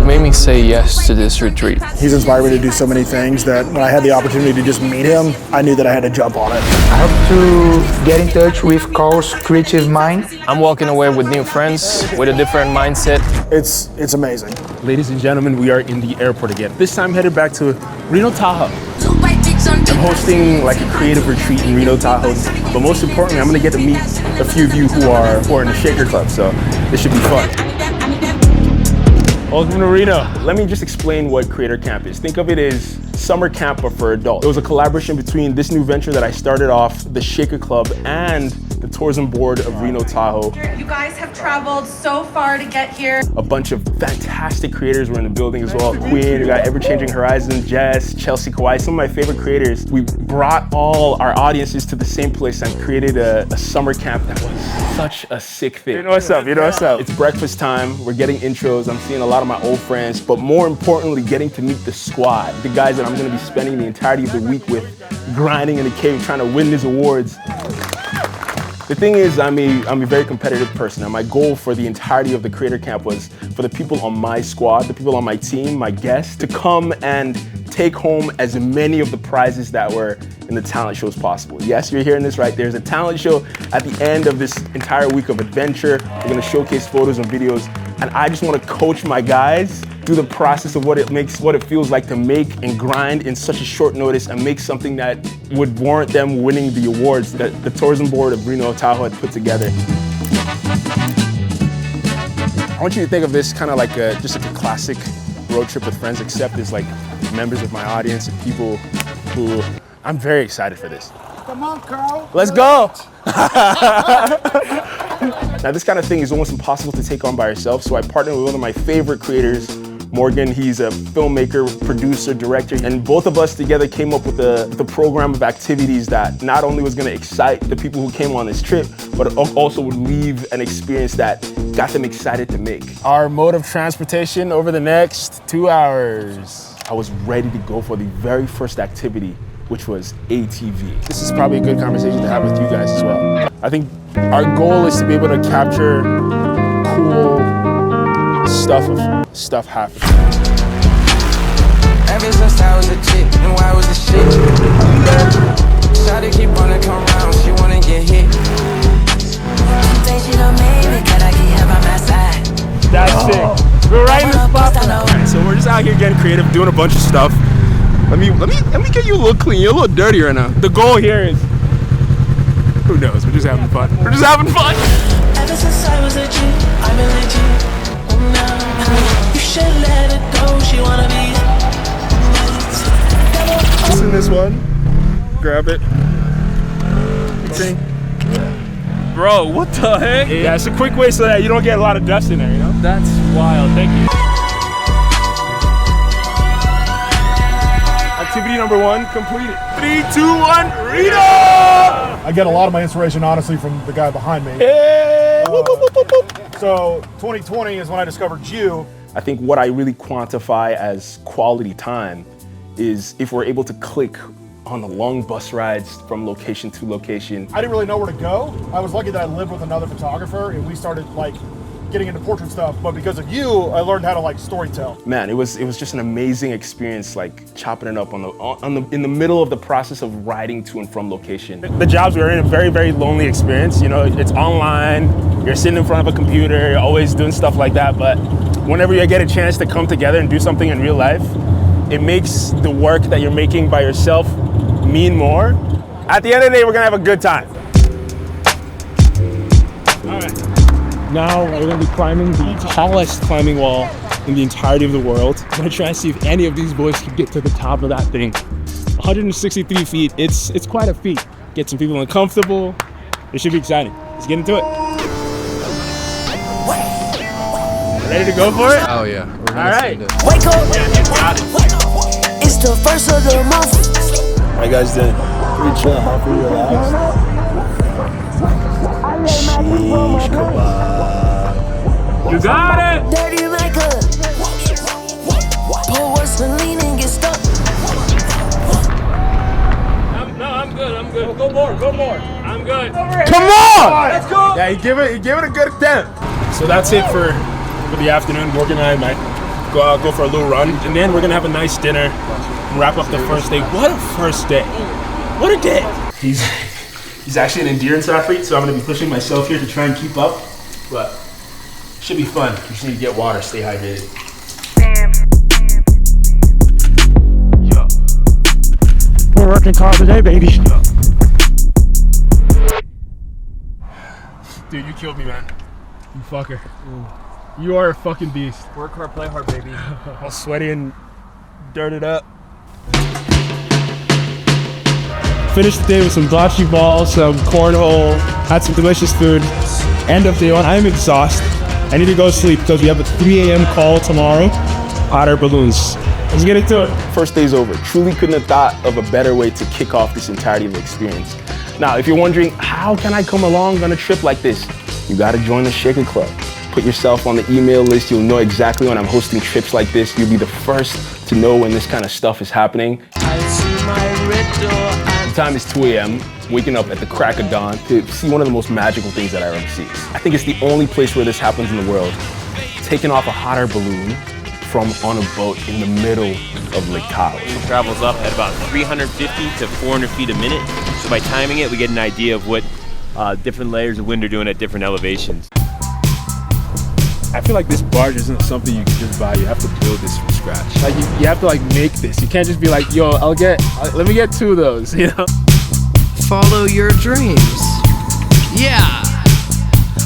what made me say yes to this retreat. He's inspired me to do so many things that when I had the opportunity to just meet him, I knew that I had to jump on it. I hope to get in touch with Carl's creative mind. I'm walking away with new friends, with a different mindset. It's amazing. Ladies and gentlemen, we are in the airport again. This time headed back to Reno Tahoe. I'm hosting like a creative retreat in Reno Tahoe, but most importantly, I'm gonna get to meet a few of you who are in the Shaker Club, so this should be fun. Welcome to Reno. Let me just explain what Creator Camp is. Think of it as summer camp, but for adults. It was a collaboration between this new venture that I started off, the Shaker Club, and the tourism board of Reno Tahoe. You guys have traveled so far to get here. A bunch of fantastic creators were in the building as well. Queen, we got Ever Changing Horizons, Jess, Chelsea Kawhi, some of my favorite creators. We brought all our audiences to the same place and created a summer camp that was such a sick thing. You know what's up, you know what's up. It's breakfast time, we're getting intros, I'm seeing a lot of my old friends, but more importantly, getting to meet the squad, the guys that I'm gonna be spending the entirety of the week with, grinding in the cave, trying to win these awards. The thing is, I'm a very competitive person, and my goal for the entirety of the Creator Camp was for the people on my squad, the people on my team, my guests, to come and take home as many of the prizes that were in the talent show as possible. Yes, you're hearing this right. There's a talent show at the end of this entire week of adventure. We're gonna showcase photos and videos, and I just wanna coach my guys through the process of what it feels like to make and grind in such a short notice and make something that would warrant them winning the awards that the tourism board of Reno Tahoe had put together. I want you to think of this kind of like just like a classic road trip with friends, except as like members of my audience and people who, I'm very excited for this. Come on, Carl. Let's go. Now this kind of thing is almost impossible to take on by yourself, so I partnered with one of my favorite creators, Morgan. He's a filmmaker, producer, director, and both of us together came up with a program of activities that not only was gonna excite the people who came on this trip, but also would leave an experience that got them excited to make. Our mode of transportation over the next 2 hours. I was ready to go for the very first activity, which was ATV. This is probably a good conversation to have with you guys as well. I think our goal is to be able to capture cool stuff happening. Ever since I was a chick, and why was the shit? Try to keep on it, come round, she wanna get hit. That's it. We're right in the spot. Right, so we're just out here getting creative, doing a bunch of stuff. Let me get you a little clean. You're a little dirty right now. The goal here is, who knows? We're just having fun. We're just having fun. Ever since I was a chick, I've been legit. You should let it go, she wanna be. Listen to this one. Grab it. Sing. Bro, what the heck? Yeah, it's a quick way so that you don't get a lot of dust in there, you know? That's wild, thank you. Activity number 1 completed. 3, 2, 1, Reno! I get a lot of my inspiration, honestly, from the guy behind me. Hey! Whoop, whoop, whoop, whoop. So 2020 is when I discovered you. I think what I really quantify as quality time is if we're able to click on the long bus rides from location to location. I didn't really know where to go. I was lucky that I lived with another photographer and we started like getting into portrait stuff, but because of you, I learned how to like storytell. Man, it was just an amazing experience, like chopping it up in the middle of the process of riding to and from location. The jobs we were in, a very, very lonely experience. You know, it's online, you're sitting in front of a computer, you're always doing stuff like that, but whenever you get a chance to come together and do something in real life, it makes the work that you're making by yourself mean more. At the end of the day, we're gonna have a good time. All right. Now we're gonna be climbing the tallest climbing wall in the entirety of the world. I'm gonna try and see if any of these boys can get to the top of that thing. 163 feet, it's quite a feat. Get some people uncomfortable. It should be exciting. Let's get into it. Ready to go for it? Oh yeah, we're gonna all right. Wake up! It's the first of the month. How you guys doing? Pretty chill, huh? Pretty relaxed. Sheesh kebab. You got it! Dirty makeup. Pour Vaseline and get stuck. I'm good. Go more. I'm good. Come on! Let's go! Yeah, he gave it a good attempt. So that's it for the afternoon. Morgan and I might go out, go for a little run, and then we're gonna have a nice dinner and wrap up the first day. What a first day! What a day! He's actually an endurance athlete, so I'm gonna be pushing myself here to try and keep up, but should be fun. You just need to get water, stay hydrated. We're working hard today, baby. Dude, you killed me, man. You fucker. You are a fucking beast. Work hard, play hard, baby. All sweaty and dirted up. Finished the day with some bocce ball, some cornhole, had some delicious food. End of day one, I'm exhausted. I need to go sleep because we have a 3 a.m. call tomorrow. Hot air balloons. Let's get into it. First day's over. Truly couldn't have thought of a better way to kick off this entirety of the experience. Now, if you're wondering, how can I come along on a trip like this? You gotta join the Shaker Club. Put yourself on the email list. You'll know exactly when I'm hosting trips like this. You'll be the first to know when this kind of stuff is happening. The time is 2 a.m., waking up at the crack of dawn to see one of the most magical things that I've ever seen. I think it's the only place where this happens in the world. Taking off a hot air balloon from on a boat in the middle of Lake Tahoe. It travels up at about 350 to 400 feet a minute. So by timing it, we get an idea of what different layers of wind are doing at different elevations. I feel like this barge isn't something you can just buy. You have to build this from scratch. Like you have to like make this. You can't just be like, yo, let me get 2 of those, you know? Follow your dreams. Yeah.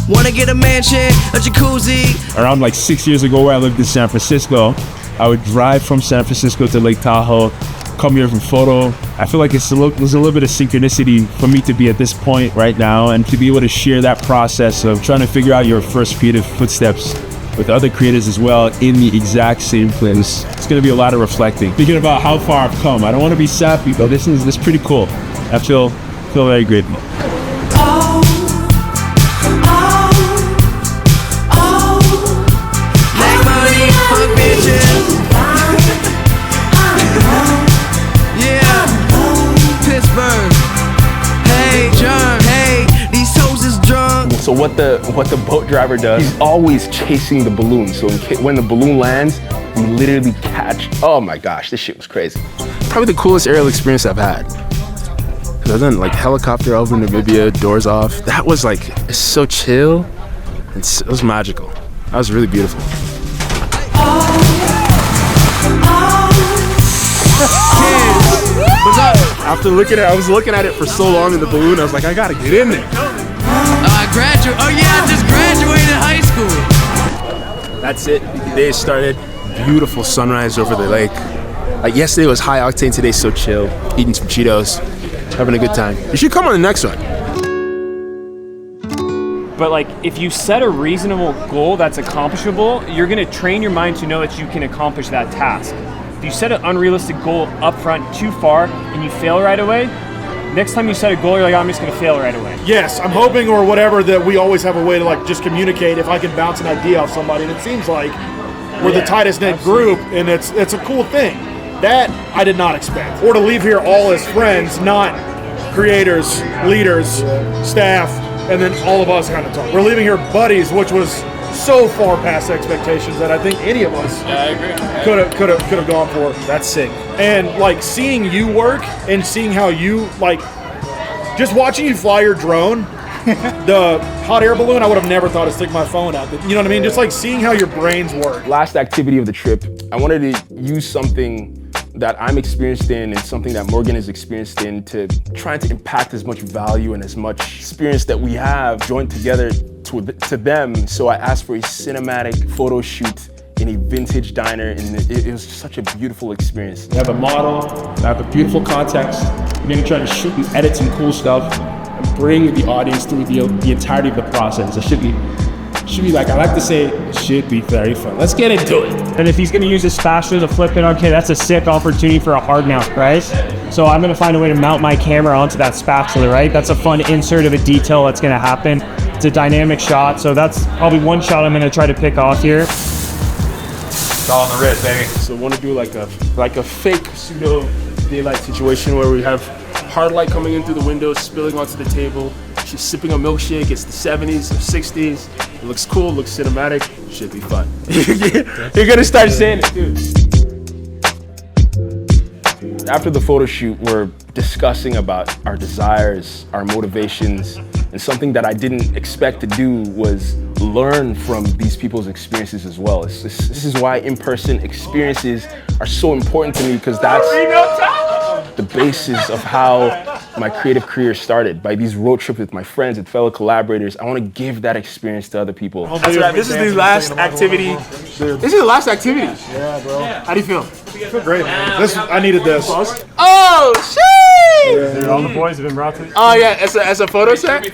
Wanna get a mansion, a jacuzzi. Around like 6 years ago where I lived in San Francisco, I would drive from San Francisco to Lake Tahoe, come here from photo. I feel like there's a little bit of synchronicity for me to be at this point right now and to be able to share that process of trying to figure out your first creative footsteps with other creators as well in the exact same place. It's gonna be a lot of reflecting. Thinking about how far I've come. I don't wanna be sappy, but this is pretty cool. I feel very grateful. So what the boat driver does, he's always chasing the balloon. So when the balloon lands, we literally catch. Oh my gosh, this shit was crazy. Probably the coolest aerial experience I've had. Cause I've done like helicopter over Namibia, doors off. That was like, it's so chill. It was magical. That was really beautiful. After I was looking at it for so long in the balloon, I was like, I gotta get in there. I just graduated high school. That's it. The day started. Beautiful sunrise over the lake. Like yesterday was high octane, today's so chill. Eating some Cheetos, having a good time. You should come on the next one. But like, if you set a reasonable goal that's accomplishable, you're gonna train your mind to know that you can accomplish that task. If you set an unrealistic goal up front too far and you fail right away, next time you set a goal, you're like, I'm just gonna fail right away. Yes, I'm hoping or whatever that we always have a way to like just communicate if I can bounce an idea off somebody. And it seems like we're the tightest knit group, and it's a cool thing. That I did not expect. Or to leave here all as friends, not creators, leaders, staff, and then all of us kind of talk. We're leaving here buddies, which was so far past expectations that I think any of us could have gone for. That's sick. And like seeing you work and seeing how you like just watching you fly your drone, the hot air balloon, I would have never thought to stick my phone out. You know what I mean? Just like seeing how your brains work. Last activity of the trip, I wanted to use something that I'm experienced in and something that Morgan is experienced in to try to impact as much value and as much experience that we have joined together to them. So I asked for a cinematic photo shoot in a vintage diner, and it was such a beautiful experience. We have a model, we have a beautiful context. We're gonna try to shoot and edit some cool stuff and bring the audience through the entirety of the process. It should be like, I like to say, it should be very fun. Let's get into it. And if he's gonna use his spatula to flip it, okay, that's a sick opportunity for a hard mount, right? So I'm gonna find a way to mount my camera onto that spatula, right? That's a fun insert of a detail that's gonna happen. It's a dynamic shot, so that's probably one shot I'm gonna try to pick off here. It's all on the wrist, baby. So I want to do like a fake pseudo daylight situation where we have hard light coming in through the window, spilling onto the table. She's sipping a milkshake. It's the 70s or 60s. It looks cool, looks cinematic, should be fun. You're gonna start saying it too. After the photo shoot, we're discussing about our desires, our motivations, and something that I didn't expect to do was learn from these people's experiences as well. This is why in-person experiences are so important to me, because that's the basis of how my creative career started. By these road trips with my friends and fellow collaborators, I want to give that experience to other people. That's right. This is the last activity. This is the last activity. Yeah, bro. How do you feel? I feel great, man. I needed this. Oh, shit! Dude, all the boys have been brought to. Oh yeah, as a photo set.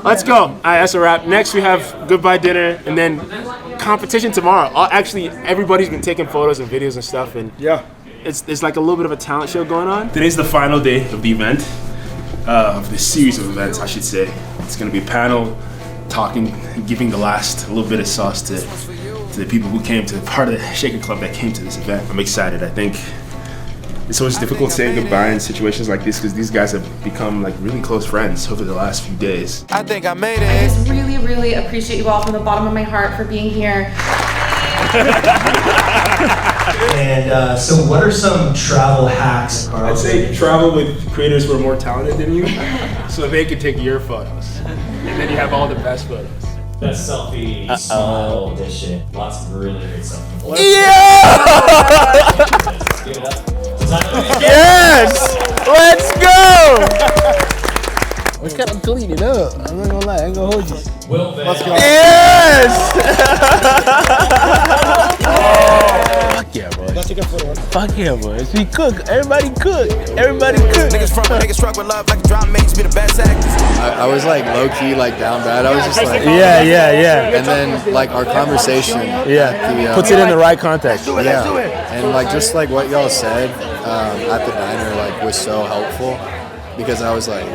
Let's go. All right, that's a wrap. Next we have goodbye dinner and then competition tomorrow. Actually, everybody's been taking photos and videos and stuff, and Yeah. it's like a little bit of a talent show going on. Today's the final day of the event, of this series of events, I should say. It's gonna be a panel, talking, giving the last little bit of sauce to the people who came to part of the Shaker Club that came to this event. I'm excited. I think it's always difficult saying goodbye in situations like this because these guys have become like really close friends over the last few days. I think I made I it. just really, really appreciate you all from the bottom of my heart for being here. And so what are some travel hacks, Carl? I'd say travel with creators who are more talented than you so they can take your photos. And then you have all the best photos. Best selfie, smile, this shit. Lots of really great stuff. Give it up. Yes! Let's go! We kind of clean it up. I'm not gonna lie, I ain't gonna hold you. Will Van. Let's go. Yes! Fuck yeah, boys. Fuck yeah, boys. We cook. Everybody cook. Everybody cook. Niggas struck with love like a drop makes me the best actors. I was like low key, like down bad. I was just like, Yeah. and then like our conversation, Puts it in the right context. and like just like what y'all said at the diner, like was so helpful because I was like,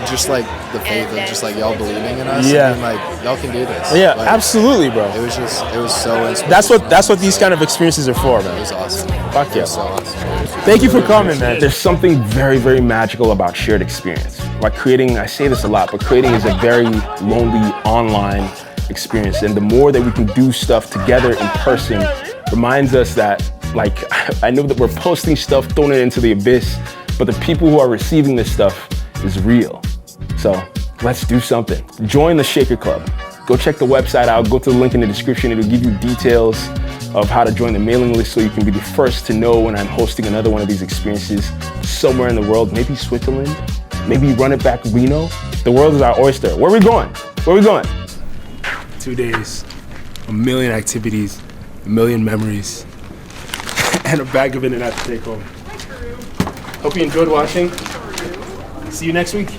just like the faith of just like y'all believing in us, and like y'all can do this. Yeah, like, absolutely, bro. It was so inspirational. That's what these kind of experiences are for, It man. was awesome. Fuck It yeah. was so awesome. Thank you for coming, man. There's something very, very magical about shared experience. Like creating, I say this a lot, but creating is a very lonely online experience. And the more that we can do stuff together in person reminds us that, like, I know that we're posting stuff, throwing it into the abyss, but the people who are receiving this stuff is real. So let's do something. Join the Shaker Club. Go check the website out. Go to the link in the description. It'll give you details of how to join the mailing list so you can be the first to know when I'm hosting another one of these experiences somewhere in the world, maybe Switzerland, maybe run it back Reno. The world is our oyster. Where are we going? 2 days, 1 million activities, 1 million memories, and a bag of internet to take home. Hope you enjoyed watching. See you next week.